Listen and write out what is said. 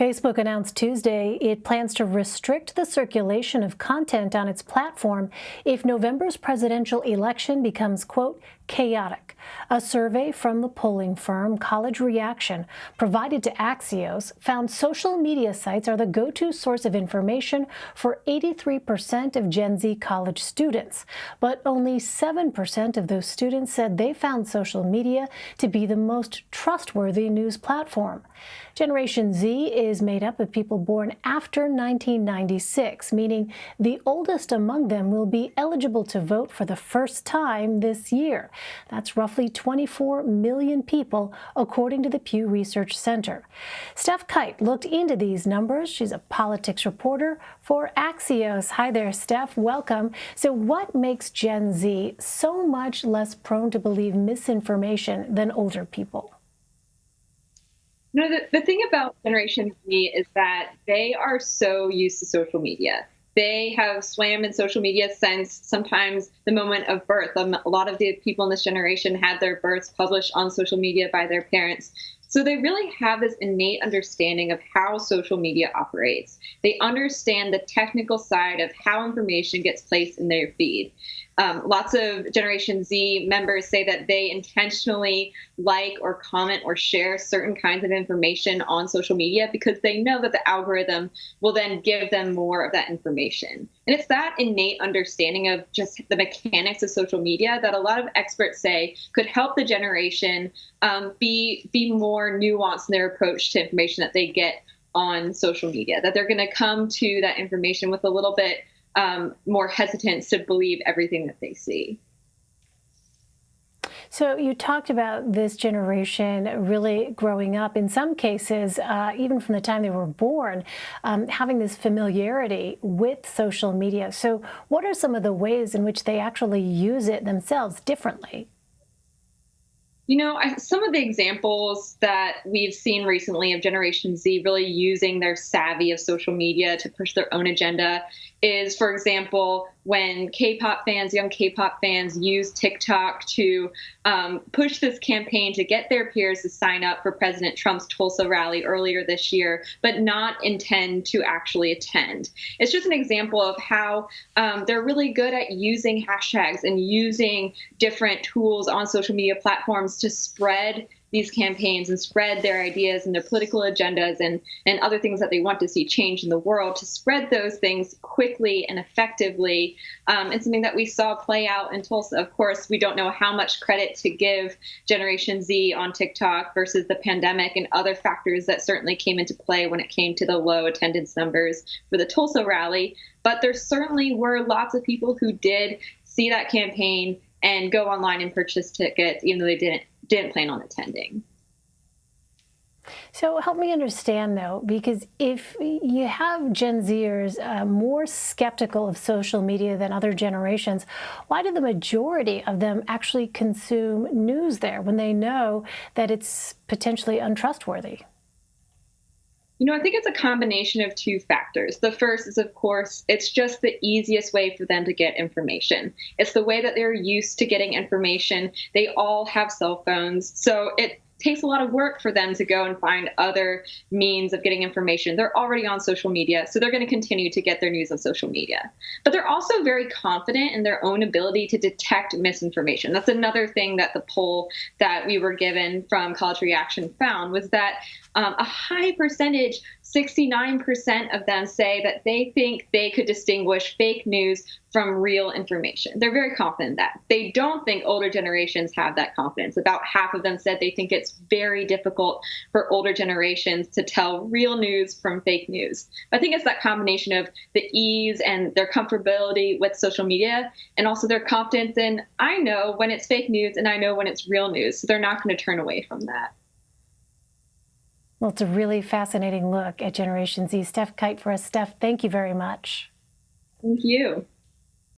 Facebook announced Tuesday it plans to restrict the circulation of content on its platform if November's presidential election becomes, quote, chaotic. A survey from the polling firm College Reaction provided to Axios found social media sites are the go-to source of information for 83% of Gen Z college students. But only 7% of those students said they found social media to be the most trustworthy news platform. Generation Z is made up of people born after 1996, meaning the oldest among them will be eligible to vote for the first time this year. That's roughly 24 million people, according to the Pew Research Center. Stef Kight looked into these numbers. She's a politics reporter for Axios. Hi there, Stef. Welcome. So what makes Gen Z so much less prone to believe misinformation than older people? No, the thing about Generation Z is that they are so used to social media. They have swam in social media since sometimes the moment of birth. A lot of the people in this generation had their births published on social media by their parents. So they really have this innate understanding of how social media operates. They understand the technical side of how information gets placed in their feed. Lots of Generation Z members say that they intentionally like or comment or share certain kinds of information on social media because they know that the algorithm will then give them more of that information. And it's that innate understanding of just the mechanics of social media that a lot of experts say could help the generation be more nuanced in their approach to information that they get on social media, that they're going to come to that information with a little bit more hesitance to believe everything that they see. So you talked about this generation really growing up, in some cases, even from the time they were born, having this familiarity with social media. So what are some of the ways in which they actually use it themselves differently? You know, some of the examples that we've seen recently of Generation Z really using their savvy of social media to push their own agenda is, for example, when young K-pop fans use TikTok to push this campaign to get their peers to sign up for President Trump's Tulsa rally earlier this year, but not intend to actually attend. It's just an example of how they're really good at using hashtags and using different tools on social media platforms to spread these campaigns and spread their ideas and their political agendas and other things that they want to see change in the world, to spread those things quickly and effectively. It's something that we saw play out in Tulsa. Of course, we don't know how much credit to give Generation Z on TikTok versus the pandemic and other factors that certainly came into play when it came to the low attendance numbers for the Tulsa rally. But there certainly were lots of people who did see that campaign and go online and purchase tickets, even though they didn't plan on attending. So help me understand, though, because if you have Gen Zers more skeptical of social media than other generations, why do the majority of them actually consume news there when they know that it's potentially untrustworthy? You know, I think it's a combination of two factors. The first is, of course, it's just the easiest way for them to get information. It's the way that they're used to getting information. They all have cell phones, so it takes a lot of work for them to go and find other means of getting information. They're already on social media, so they're going to continue to get their news on social media. But they're also very confident in their own ability to detect misinformation. That's another thing that the poll that we were given from College Reaction found was that a high percentage, 69% of them say that they think they could distinguish fake news from real information. They're very confident in that. They don't think older generations have that confidence. About half of them said they think it's very difficult for older generations to tell real news from fake news. I think it's that combination of the ease and their comfortability with social media, and also their confidence in, I know when it's fake news and I know when it's real news, so they're not going to turn away from that. Well, it's a really fascinating look at Generation Z. Stef Kight for us. Stef, thank you very much. Thank you.